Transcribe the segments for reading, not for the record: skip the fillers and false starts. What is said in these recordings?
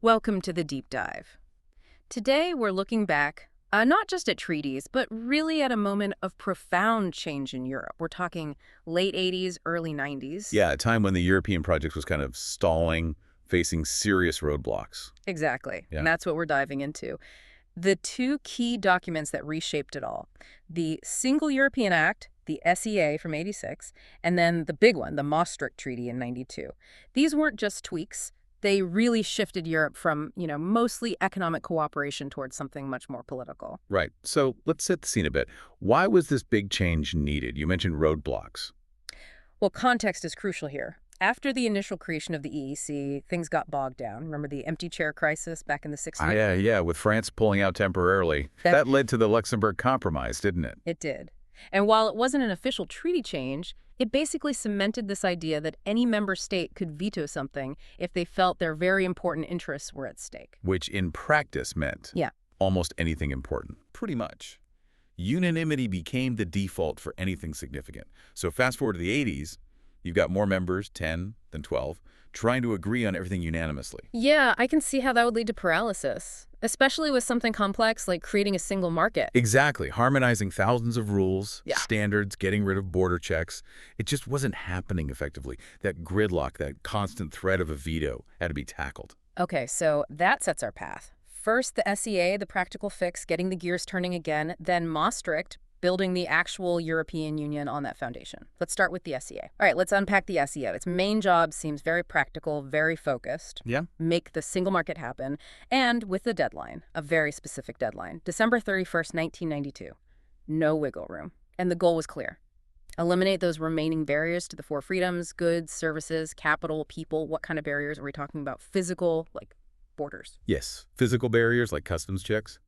Welcome to the deep dive. Today we're looking back, not just at treaties, but really at a moment of profound change in Europe. We're talking late 80s, early 90s. Yeah, a time when the European project was kind of stalling, facing serious roadblocks. Exactly, Yeah. and that's what we're diving into. The two key documents that reshaped it all, the Single European Act, the SEA from 86, and then the big one, the Maastricht Treaty in 92. These weren't just tweaks. They really shifted Europe from, mostly economic cooperation towards something much more political. Right. So let's set the scene a bit. Why was this big change needed? You mentioned roadblocks. Well, context is crucial here. After the initial creation of the EEC, things got bogged down. Remember the empty chair crisis back in the 60s? Yeah, with France pulling out temporarily. That led to the Luxembourg Compromise, didn't it? It did. And while it wasn't an official treaty change, it basically cemented this idea that any member state could veto something if they felt their very important interests were at stake. Which in practice meant Yeah. almost anything important. Pretty much. Unanimity became the default for anything significant. So fast forward to the 80s, you've got more members, 10 than 12, trying to agree on everything unanimously. Yeah, I can see how that would lead to paralysis, especially with something complex like creating a single market. Exactly. Harmonizing thousands of rules, Yeah. standards, getting rid of border checks. It just wasn't happening effectively. That gridlock, that constant threat of a veto had to be tackled. Okay, so that sets our path. First, the SEA, the practical fix, getting the gears turning again, then Maastricht, building the actual European Union on that foundation. Let's start with the SEA. All right, let's unpack the SEA. Its main job seems very practical, very focused. Yeah. Make the single market happen, and with a deadline, a very specific deadline, December 31st, 1992. No wiggle room. And the goal was clear. Eliminate those remaining barriers to the four freedoms: goods, services, capital, people. What kind of barriers are we talking about? Physical, like borders. Yes, physical barriers like customs checks,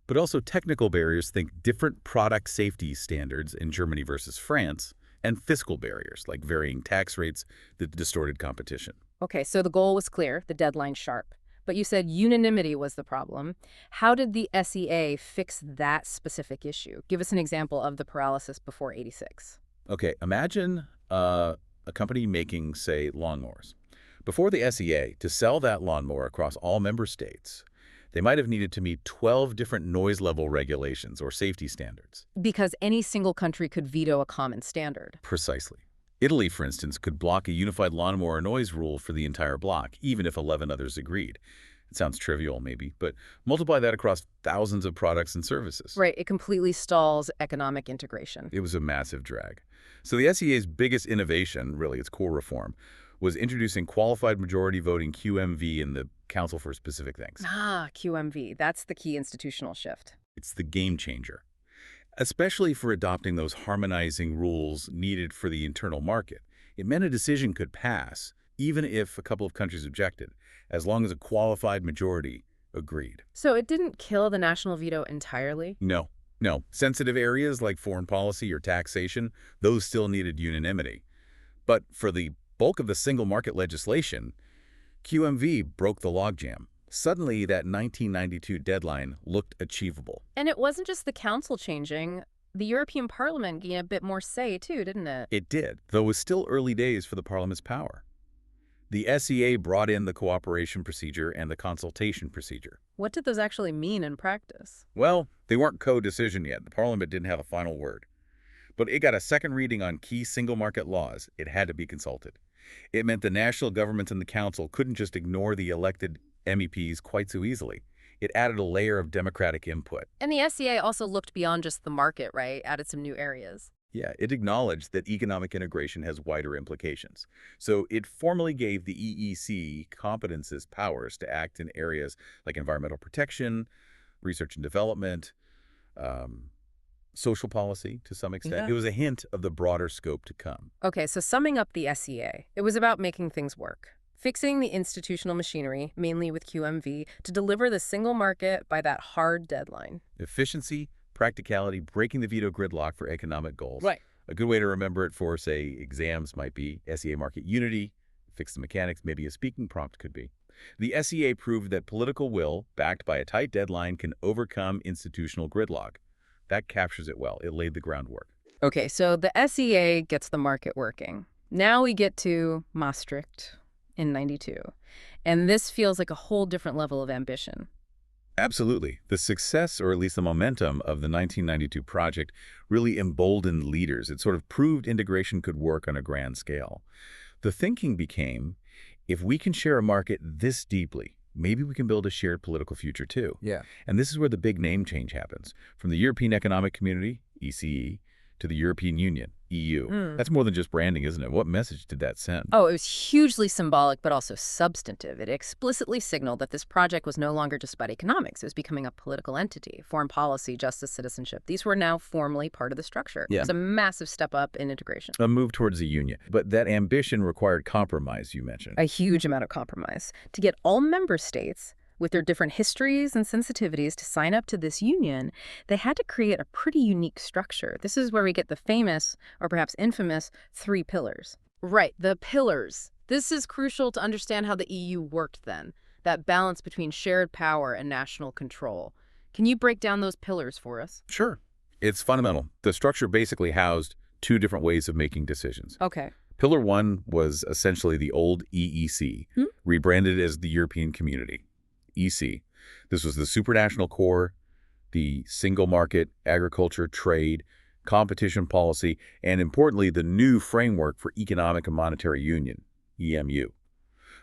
but also technical barriers, think different product safety standards in Germany versus France, and fiscal barriers like varying tax rates that distorted competition. Okay, so the goal was clear, the deadline sharp. But you said unanimity was the problem. How did the SEA fix that specific issue? Give us an example of the paralysis before 86. Okay, imagine a company making, say, lawnmowers. Before the SEA, to sell that lawnmower across all member states, they might have needed to meet 12 different noise level regulations or safety standards. Because any single country could veto a common standard. Precisely. Italy, for instance, could block a unified lawnmower noise rule for the entire block, even if 11 others agreed. It sounds trivial, maybe, but multiply that across thousands of products and services. Right, it completely stalls economic integration. It was a massive drag. So the SEA's biggest innovation, really its core reform, was introducing qualified majority voting QMV in the Council for Specific Things. Ah, QMV. That's the key institutional shift. It's the game changer, especially for adopting those harmonizing rules needed for the internal market. It meant a decision could pass, even if a couple of countries objected, as long as a qualified majority agreed. So it didn't kill the national veto entirely? No. Sensitive areas like foreign policy or taxation, those still needed unanimity. But for the bulk of the single market legislation, QMV broke the logjam. Suddenly, that 1992 deadline looked achievable. And it wasn't just the council changing. The European Parliament gained a bit more say, too, didn't it? It did, though it was still early days for the Parliament's power. The SEA brought in the cooperation procedure and the consultation procedure. What did those actually mean in practice? Well, they weren't co-decision yet. The Parliament didn't have a final word. But it got a second reading on key single market laws. It had to be consulted. It meant the national governments and the council couldn't just ignore the elected MEPs quite so easily. It added a layer of democratic input. And the SEA also looked beyond just the market, right? Added some new areas. Yeah, it acknowledged that economic integration has wider implications. So it formally gave the EEC competences powers to act in areas like environmental protection, research and development, social policy to some extent. Yeah. It was a hint of the broader scope to come. Okay, so summing up the SEA, it was about making things work. Fixing the institutional machinery, mainly with QMV, to deliver the single market by that hard deadline. Efficiency, practicality, breaking the veto gridlock for economic goals. Right. A good way to remember it for, say, exams might be SEA market unity, fix the mechanics, maybe a speaking prompt could be. The SEA proved that political will, backed by a tight deadline, can overcome institutional gridlock. That captures it well. It laid the groundwork. Okay, so the SEA gets the market working. Now we get to Maastricht. in 92. And this feels like a whole different level of ambition. Absolutely. The success, or at least the momentum, of the 1992 project really emboldened leaders. It sort of proved integration could work on a grand scale. The thinking became, if we can share a market this deeply, maybe we can build a shared political future too. Yeah. And this is where the big name change happens. From the European Economic Community, ECE, to the European Union, EU. That's more than just branding, isn't it? What message did that send? Oh, it was hugely symbolic, but also substantive. It explicitly signaled that this project was no longer just about economics. It was becoming a political entity. Foreign policy, justice, citizenship. These were now formally part of the structure. Yeah. It was a massive step up in integration. A move towards the union. But that ambition required compromise, you mentioned. A huge amount of compromise. To get all member states, with their different histories and sensitivities, to sign up to this union, they had to create a pretty unique structure. This is where we get the famous, or perhaps infamous, 3 pillars. Right, the pillars. This is crucial to understand how the EU worked then, that balance between shared power and national control. Can you break down those pillars for us? Sure. It's fundamental. The structure basically housed 2 different ways of making decisions. Okay. Pillar 1 was essentially the old EEC, rebranded as the European Community. EC. This was the supranational core, the single market, agriculture, trade, competition policy, and importantly, the new framework for economic and monetary union, EMU.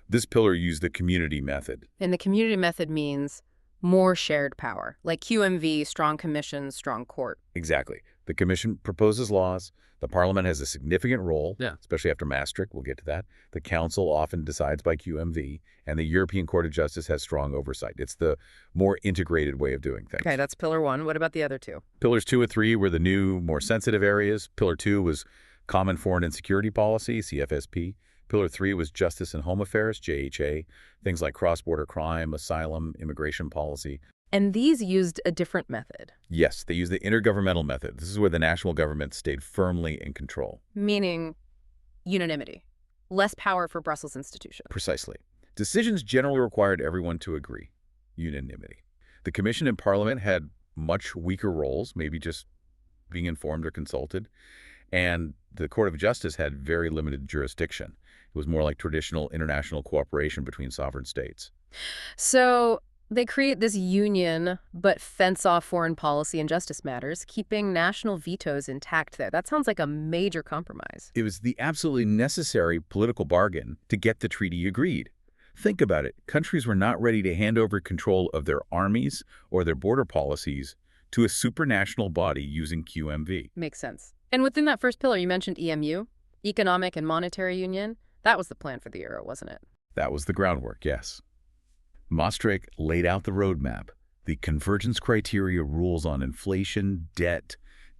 This pillar used the community method. And the community method means more shared power, like QMV, strong commission, strong court. Exactly. The Commission proposes laws. The Parliament has a significant role, Yeah. especially after Maastricht. We'll get to that. The Council often decides by QMV, and the European Court of Justice has strong oversight. It's the more integrated way of doing things. Okay, that's pillar 1. What about the other 2? Pillars 2 and 3 were the new, more sensitive areas. Pillar 2 was Common Foreign and Security Policy, CFSP. Pillar 3 was Justice and Home Affairs, JHA, things like cross-border crime, asylum, immigration policy. And these used a different method. Yes, they used the intergovernmental method. This is where the national government stayed firmly in control. Meaning unanimity. Less power for Brussels institutions. Precisely. Decisions generally required everyone to agree. Unanimity. The Commission and Parliament had much weaker roles, maybe just being informed or consulted. And the Court of Justice had very limited jurisdiction. It was more like traditional international cooperation between sovereign states. So they create this union, but fence off foreign policy and justice matters, keeping national vetoes intact there. That sounds like a major compromise. It was the absolutely necessary political bargain to get the treaty agreed. Think about it. Countries were not ready to hand over control of their armies or their border policies to a supranational body using QMV. Makes sense. And within that first pillar, you mentioned EMU, Economic and Monetary Union. That was the plan for the euro, wasn't it? That was the groundwork, yes. Maastricht laid out the roadmap. The convergence criteria rules on inflation, debt,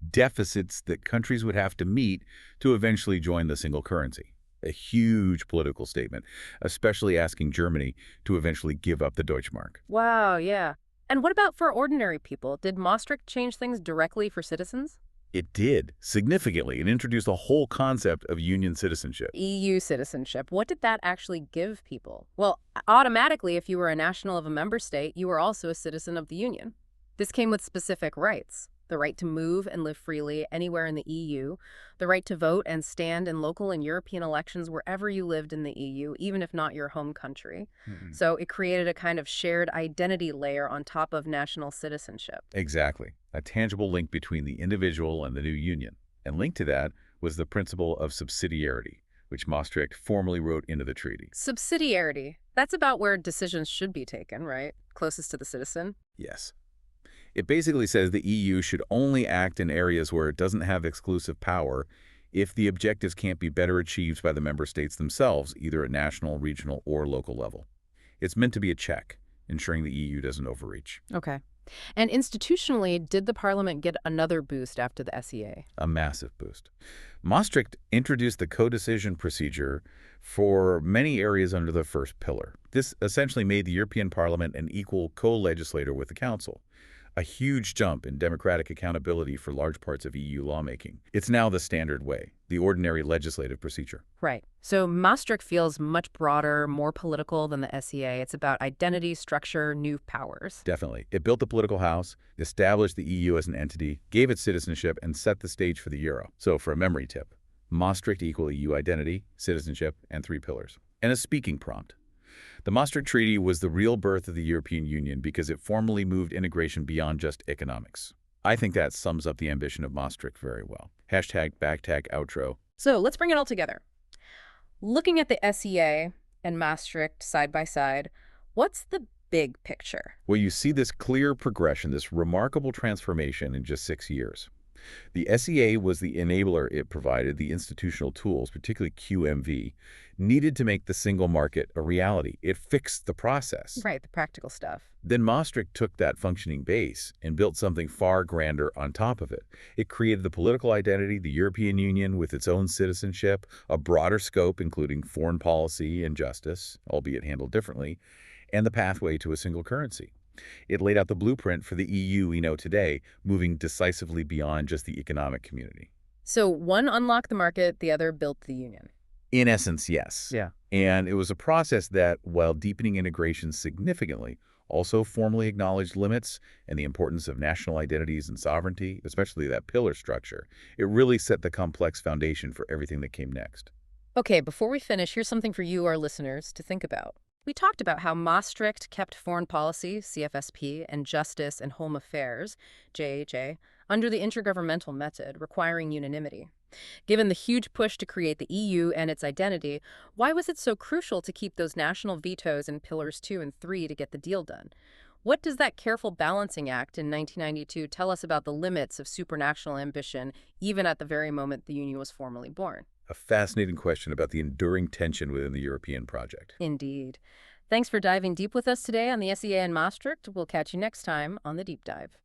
deficits that countries would have to meet to eventually join the single currency. A huge political statement, especially asking Germany to eventually give up the Deutschmark. Wow, yeah. And what about for ordinary people? Did Maastricht change things directly for citizens? It did, significantly, and introduced a whole concept of union citizenship. EU citizenship. What did that actually give people? Well, automatically, if you were a national of a member state, you were also a citizen of the Union. This came with specific rights. The right to move and live freely anywhere in the EU, the right to vote and stand in local and European elections wherever you lived in the EU, even if not your home country. So it created a kind of shared identity layer on top of national citizenship. Exactly. A tangible link between the individual and the new union. And linked to that was the principle of subsidiarity, which Maastricht formally wrote into the treaty. Subsidiarity. That's about where decisions should be taken, right? Closest to the citizen? Yes. It basically says the EU should only act in areas where it doesn't have exclusive power if the objectives can't be better achieved by the member states themselves, either at national, regional, or local level. It's meant to be a check, ensuring the EU doesn't overreach. Okay. And institutionally, did the Parliament get another boost after the SEA? A massive boost. Maastricht introduced the co-decision procedure for many areas under the first pillar. This essentially made the European Parliament an equal co-legislator with the Council. A huge jump in democratic accountability for large parts of EU lawmaking. It's now the standard way, the ordinary legislative procedure. Right. So Maastricht feels much broader, more political than the SEA. It's about identity, structure, new powers. Definitely. It built the political house, established the EU as an entity, gave it citizenship, and set the stage for the euro. So for a memory tip, Maastricht equal EU identity, citizenship, and 3 pillars. and a speaking prompt. The Maastricht Treaty was the real birth of the European Union because it formally moved integration beyond just economics. I think that sums up the ambition of Maastricht very well. Hashtag backtag outro. So let's bring it all together. Looking at the SEA and Maastricht side by side, what's the big picture? Well, you see this clear progression, this remarkable transformation in just 6 years. The SEA was the enabler it provided, the institutional tools, particularly QMV, needed to make the single market a reality. It fixed the process. Right, the practical stuff. Then Maastricht took that functioning base and built something far grander on top of it. It created the political identity, the European Union with its own citizenship, a broader scope including foreign policy and justice, albeit handled differently, and the pathway to a single currency. It laid out the blueprint for the EU we know today, moving decisively beyond just the economic community. So one unlocked the market, the other built the union. In essence, yes. Yeah. And it was a process that, while deepening integration significantly, also formally acknowledged limits and the importance of national identities and sovereignty, especially that pillar structure. It really set the complex foundation for everything that came next. Okay, before we finish, here's something for you, our listeners, to think about. We talked about how Maastricht kept foreign policy, CFSP, and justice and home affairs, JHA, under the intergovernmental method, requiring unanimity. Given the huge push to create the EU and its identity, why was it so crucial to keep those national vetoes in Pillars 2 and 3 to get the deal done? What does that careful balancing act in 1992 tell us about the limits of supranational ambition, even at the very moment the Union was formally born? A fascinating question about the enduring tension within the European project. Indeed. Thanks for diving deep with us today on the SEA and Maastricht. We'll catch you next time on The Deep Dive.